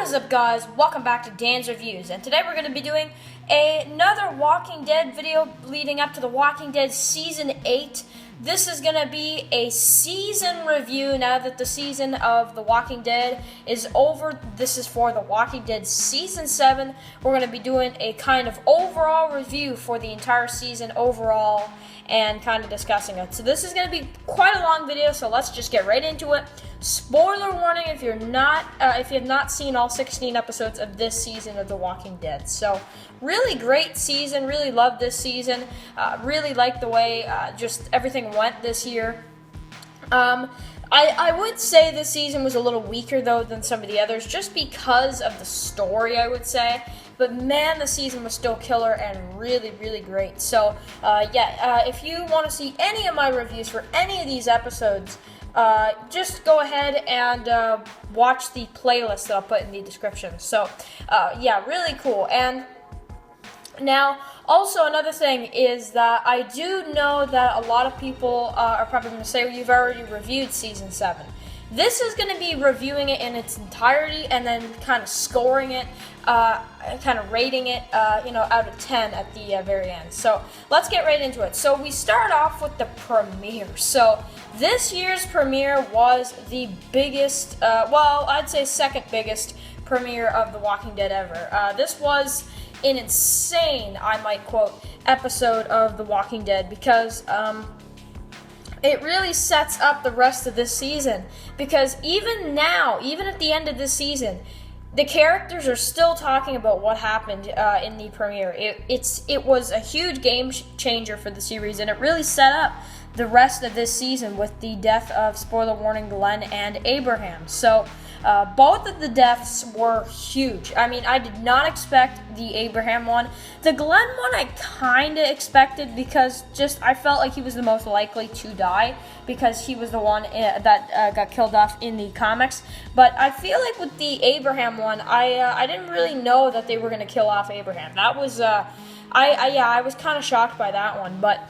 What is up, guys? Welcome back to Dan's Reviews, and today we're going to be doing another Walking Dead video leading up to The Walking Dead Season 8. This is going to be a season review now that the season of The Walking Dead is over. This is for The Walking Dead Season 7. We're going to be doing a kind of overall review for the entire season overall and kind of discussing it. So this is going to be quite a long video, so let's just get right into it. Spoiler warning if you have not seen all 16 episodes of this season of The Walking Dead. So really great season, really loved this season, really liked the way just everything went this year. I would say this season was a little weaker though than some of the others just because of the story, I would say. But man, the season was still killer and really, really great. So if you want to see any of my reviews for any of these episodes, just go ahead and watch the playlist that I'll put in the description. So, really cool. And now, also another thing is that I do know that a lot of people are probably going to say, well, you've already reviewed Season 7. This is going to be reviewing it in its entirety and then kind of scoring it, kind of rating it, out of 10 at the very end. So let's get right into it. So we start off with the premiere. So this year's premiere was the biggest, I'd say second biggest premiere of The Walking Dead ever. This was an insane, I might quote, episode of The Walking Dead because it really sets up the rest of this season, because even now, even at the end of this season, the characters are still talking about what happened in the premiere. It was a huge game changer for the series, and it really set up the rest of this season with the death of, spoiler warning, Glenn and Abraham. So both of the deaths were huge. I mean, I did not expect the Abraham one. The Glenn one I kind of expected because I felt like he was the most likely to die because he was the one that got killed off in the comics. But I feel like with the Abraham one, I didn't really know that they were going to kill off Abraham. That was, I was kind of shocked by that one. But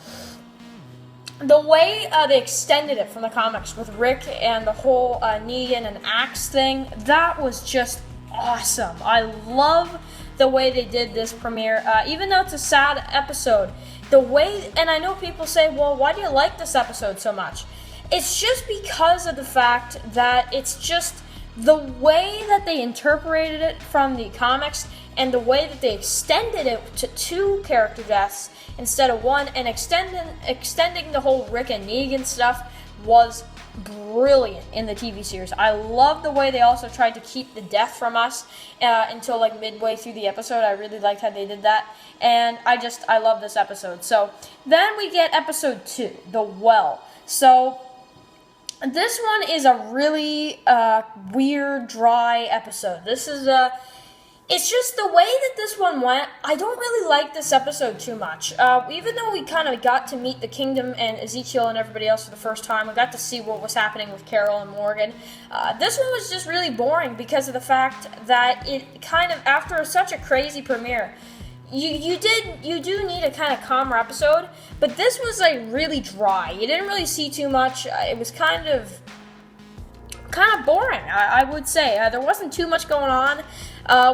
the way they extended it from the comics with Rick and the whole Negan and Axe thing, that was just awesome. I love the way they did this premiere, even though it's a sad episode. And I know people say, well, why do you like this episode so much? It's just because of the fact that it's just the way that they interpreted it from the comics and the way that they extended it to 2 character deaths instead of 1, and extending the whole Rick and Negan stuff was brilliant in the TV series. I love the way they also tried to keep the death from us until like midway through the episode. I really liked how they did that, and I love this episode. So then we get episode 2, The Well. So this one is a really weird, dry episode. This is it's just the way that this one went. I don't really like this episode too much. Even though we kind of got to meet the Kingdom and Ezekiel and everybody else for the first time, we got to see what was happening with Carol and Morgan. This one was just really boring because of the fact that it kind of, after such a crazy premiere, you do need a kind of calmer episode, but this was like really dry. You didn't really see too much. It was kind of boring, I would say. There wasn't too much going on.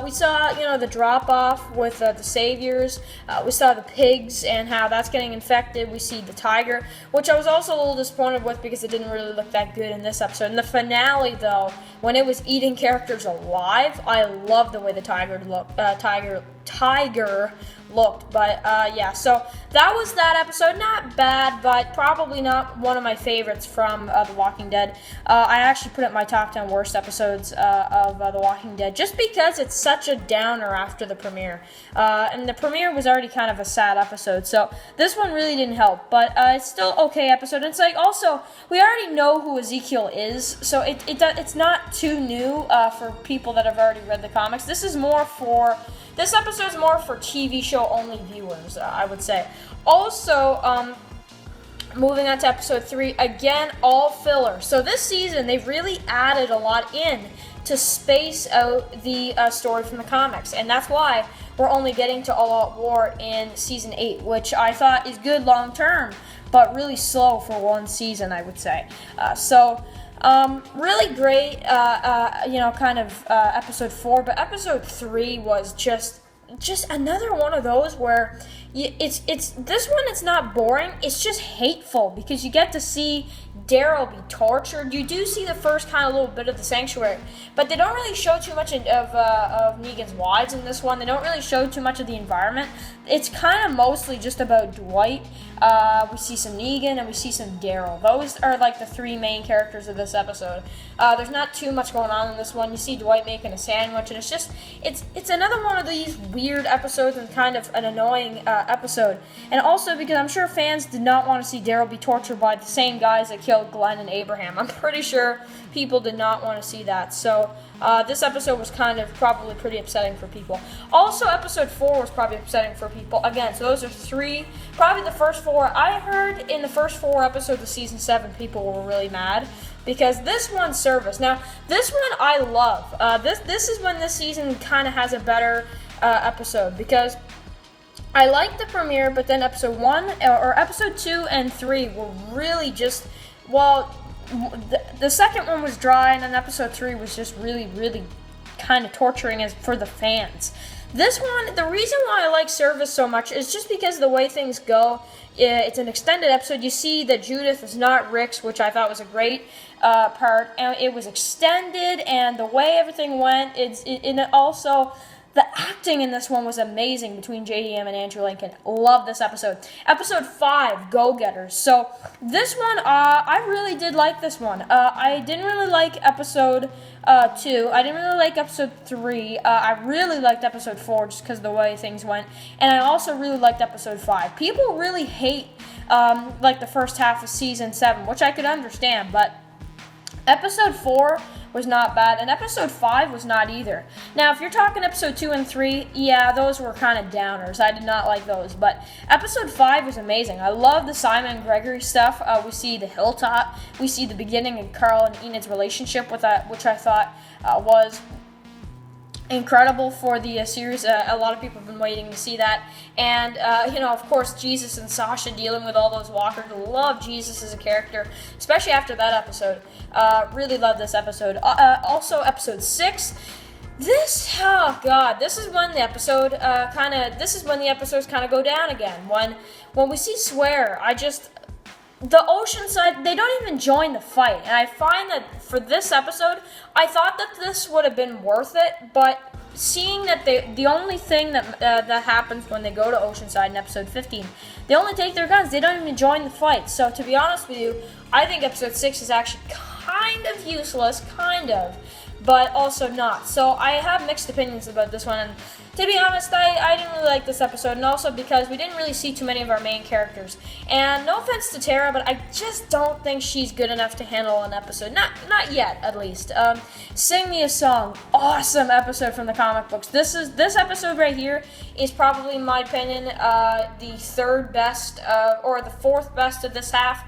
We saw, the drop-off with the Saviors. We saw the pigs and how that's getting infected. We see the tiger, which I was also a little disappointed with because it didn't really look that good in this episode. In the finale, though, when it was eating characters alive, I love the way the tiger looked. But so that was that episode. Not bad, but probably not one of my favorites from The Walking Dead. I actually put it in my top 10 worst episodes of The Walking Dead just because it's such a downer after the premiere. And the premiere was already kind of a sad episode, so this one really didn't help. But it's still okay episode. And it's like, also, we already know who Ezekiel is, so it's not too new for people that have already read the comics. This episode is more for TV show only viewers, I would say. Also, moving on to episode 3, again, all filler. So this season, they've really added a lot in to space out the story from the comics. And that's why we're only getting to All Out War in Season 8, which I thought is good long term, but really slow for one season, I would say. Really great, kind of episode 4, but episode 3 was just another one of those where it's this one. It's not boring. It's just hateful because you get to see Daryl be tortured. You do see the first kind of little bit of the sanctuary, but they don't really show too much of Negan's wives in this one. They don't really show too much of the environment. It's kind of mostly just about Dwight. We see some Negan and we see some Daryl. Those are like the 3 main characters of this episode. There's not too much going on in this one. You see Dwight making a sandwich, and it's another one of these weird episodes and kind of an annoying episode. And also because I'm sure fans did not want to see Daryl be tortured by the same guys that killed Glenn and Abraham. I'm pretty sure people did not want to see that. So this episode was kind of probably pretty upsetting for people. Also, episode 4 was probably upsetting for people. Again, so those are 3, probably the first 4. I heard in the first 4 episodes of season 7, people were really mad because this one service. Now, this one I love. This is when this season kind of has a better episode because I liked the premiere, but then episode 1 or episode 2 and 3 were really just, well, the second one was dry, and then episode 3 was just really, really kind of torturing as for the fans. This one, the reason why I like Service so much is just because of the way things go. It's an extended episode. You see that Judith is not Rick's, which I thought was a great part. And it was extended, and the way everything went, and also the acting in this one was amazing between JDM and Andrew Lincoln. Love this episode. Episode 5, Go-Getters. So this one, I really did like this one. I didn't really like episode 2. I didn't really like episode 3. I really liked episode 4 just because of the way things went. And I also really liked episode 5. People really hate like the first half of season 7, which I could understand, but episode 4 was not bad, and episode 5 was not either. Now, if you're talking episode 2 and 3, yeah, those were kind of downers. I did not like those, but episode 5 was amazing. I love the Simon and Gregory stuff. We see the hilltop. We see the beginning of Carl and Enid's relationship with that, which I thought was incredible for the series. A lot of people have been waiting to see that. And, of course, Jesus and Sasha dealing with all those walkers. Love Jesus as a character, especially after that episode. Really love this episode. Also, episode 6. This is when the episode this is when the episodes kind of go down again. When we see Swear, the Oceanside, they don't even join the fight. And I find that for this episode, I thought that this would have been worth it, but seeing that the only thing that happens when they go to Oceanside in episode 15, they only take their guns. They don't even join the fight. So to be honest with you, I think episode 6 is actually kind of useless, but also not. So I have mixed opinions about this one, and to be honest, I didn't really like this episode, and also because we didn't really see too many of our main characters. And no offense to Tara, but I just don't think she's good enough to handle an episode. Not yet, at least. Sing Me a Song. Awesome episode from the comic books. This episode right here is probably, in my opinion, the 3rd best, or the 4th best of this half.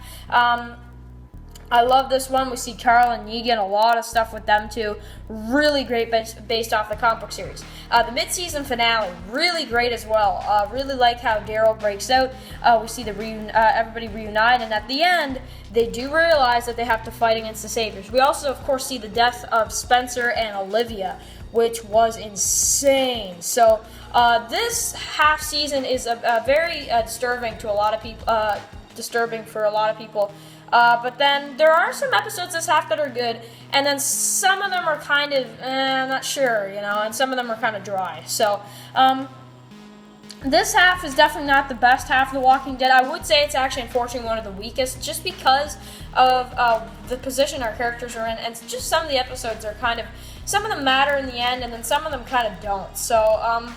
I love this one. We see Carl and Negan, a lot of stuff with them too. Really great based off the comic book series. The mid-season finale, really great as well. Really like how Daryl breaks out. We see everybody reunite, and at the end, they do realize that they have to fight against the Saviors. We also, of course, see the death of Spencer and Olivia, which was insane. So this half season is very disturbing to a lot of people. Disturbing for a lot of people. But then there are some episodes this half that are good, and then some of them are kind of, I'm not sure, and some of them are kind of dry. So, this half is definitely not the best half of The Walking Dead. I would say it's actually, unfortunately, one of the weakest, just because of the position our characters are in, and just some of the episodes are kind of, some of them matter in the end, and then some of them kind of don't. So,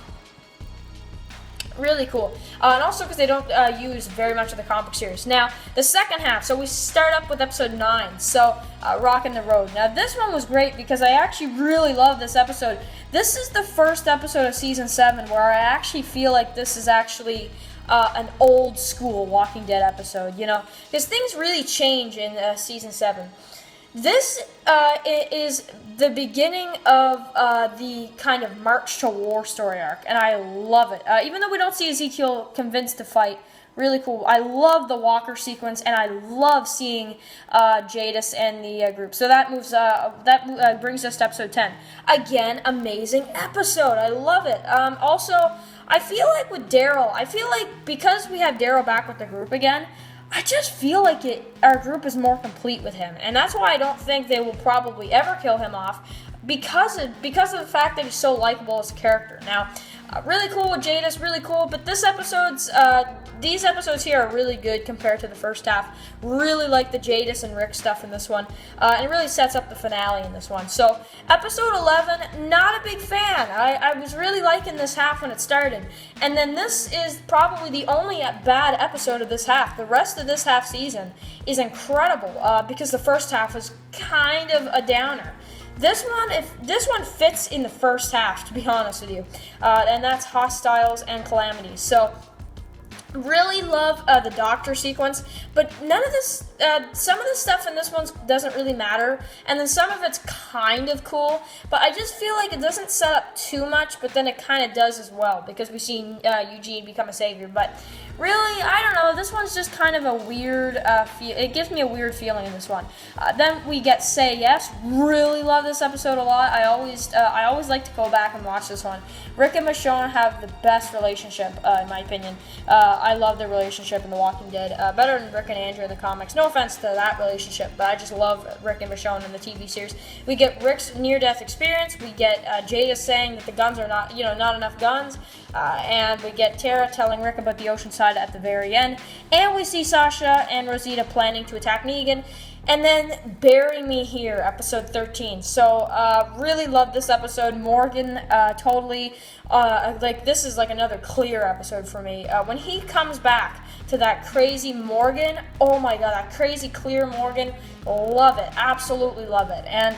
really cool. And also because they don't use very much of the comic book series. Now, the second half, so we start up with episode 9, so Rockin' the Road. Now, this one was great because I actually really love this episode. This is the first episode of season 7 where I actually feel like this is actually an old school Walking Dead episode, because things really change in season 7. This is the beginning of the kind of March to War story arc, and I love it. Even though we don't see Ezekiel convinced to fight, really cool. I love the Walker sequence, and I love seeing Jadis and the group. So that brings us to episode 10. Again, amazing episode. I love it. Also, I feel like with Daryl, because we have Daryl back with the group again, I just feel like our group is more complete with him, and that's why I don't think they will probably ever kill him off, because of the fact that he's so likable as a character. Now, really cool with Jadis, really cool, but these episodes here are really good compared to the first half. Really like the Jadis and Rick stuff in this one, and it really sets up the finale in this one. So, episode 11, not a big fan. I was really liking this half when it started, and then this is probably the only bad episode of this half. The rest of this half season is incredible, because the first half was kind of a downer. This one fits in the first half, to be honest with you, and that's Hostiles and Calamities. So, really love the doctor sequence, but none of this, some of the stuff in this one doesn't really matter, and then some of it's kind of cool, but I just feel like it doesn't set up too much, but then it kind of does as well, because we've seen Eugene become a savior. But really, I don't know, this one's just kind of a weird, it gives me a weird feeling in this one. Then we get Say Yes. Really love this episode a lot. I always like to go back and watch this one. Rick and Michonne have the best relationship, in my opinion. I love their relationship in The Walking Dead, better than Rick and Andrew in the comics. No offense to that relationship, but I just love Rick and Michonne in the TV series. We get Rick's near-death experience. We get Jada saying that the guns are not enough guns, and we get Tara telling Rick about the Oceanside at the very end, and we see Sasha and Rosita planning to attack Negan. And then Bury Me Here, episode 13. So, really love this episode. Morgan, totally, this is like another clear episode for me. When he comes back to that crazy Morgan, oh my god, that crazy clear Morgan, love it, absolutely love it. And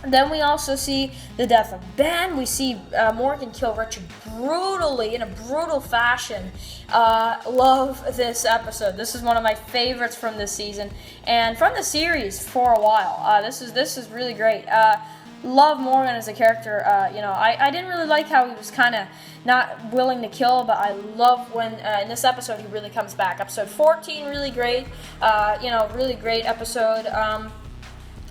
then we also see the death of Ben. We see Morgan kill Richard brutally, in a brutal fashion. Love this episode. This is one of my favorites from this season and from the series for a while. This is really great. Love Morgan as a character. I didn't really like how he was kind of not willing to kill, but I love when in this episode he really comes back. Episode 14, really great. Really great episode.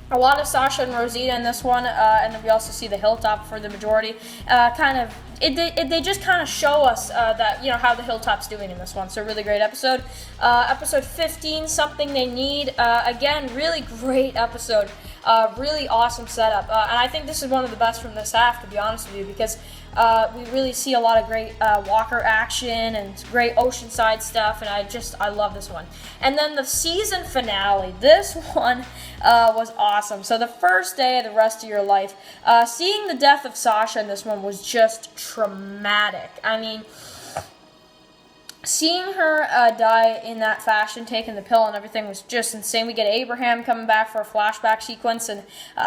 A lot of Sasha and Rosita in this one, and then we also see the hilltop for the majority. They just kind of show us that how the hilltop's doing in this one. So really great episode. Episode 15, Something They Need. Again, really great episode. Really awesome setup, and I think this is one of the best from this half, to be honest with you, because we really see a lot of great Walker action and great Oceanside stuff, and I love this one. And then the season finale, this one was awesome. So the first day of the rest of your life, seeing the death of Sasha in this one was just traumatic. I mean, seeing her die in that fashion, taking the pill and everything, was just insane. We get Abraham coming back for a flashback sequence, and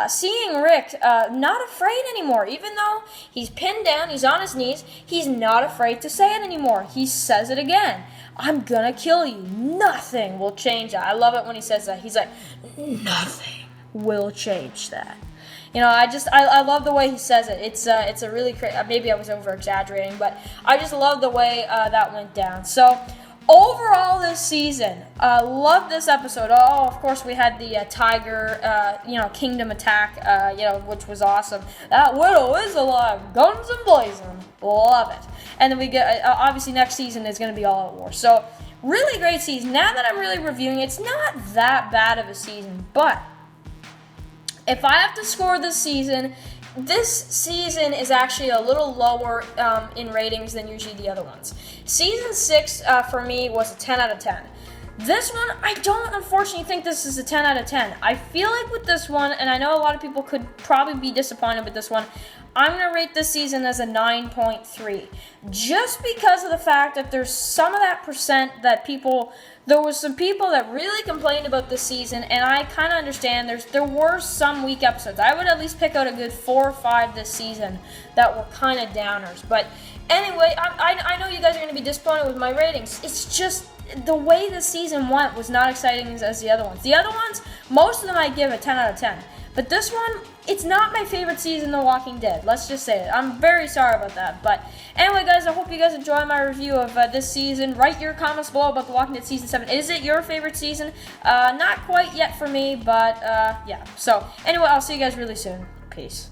seeing Rick not afraid anymore. Even though he's pinned down, he's on his knees, he's not afraid to say it anymore. He says it again. I'm gonna kill you. Nothing will change that. I love it when he says that. He's like, nothing will change that. I love the way he says it. It's a really maybe I was over exaggerating, but I just love the way that went down. So overall, this season, love this episode. Oh, of course, we had the Tiger, Kingdom attack, which was awesome. That widow is alive, guns and blazing. Love it. And then we get obviously next season is going to be All Out War. So really great season. Now that I'm really reviewing, it's not that bad of a season, but if I have to score this season is actually a little lower in ratings than usually the other ones. Season 6 for me was a 10 out of 10. This one, I don't unfortunately think this is a 10 out of 10. I feel like with this one, and I know a lot of people could probably be disappointed with this one, I'm going to rate this season as a 9.3. Just because of the fact that there's some of that percent that there was some people that really complained about this season, and I kind of understand. There were some weak episodes. I would at least pick out a good 4 or 5 this season that were kind of downers. But anyway, I know you guys are going to be disappointed with my ratings. It's just the way this season went was not exciting as the other ones. The other ones, most of them I give a 10 out of 10. But this one, it's not my favorite season, The Walking Dead. Let's just say it. I'm very sorry about that. But anyway, guys, I hope you guys enjoy my review of this season. Write your comments below about The Walking Dead Season 7. Is it your favorite season? Not quite yet for me, but yeah. So anyway, I'll see you guys really soon. Peace.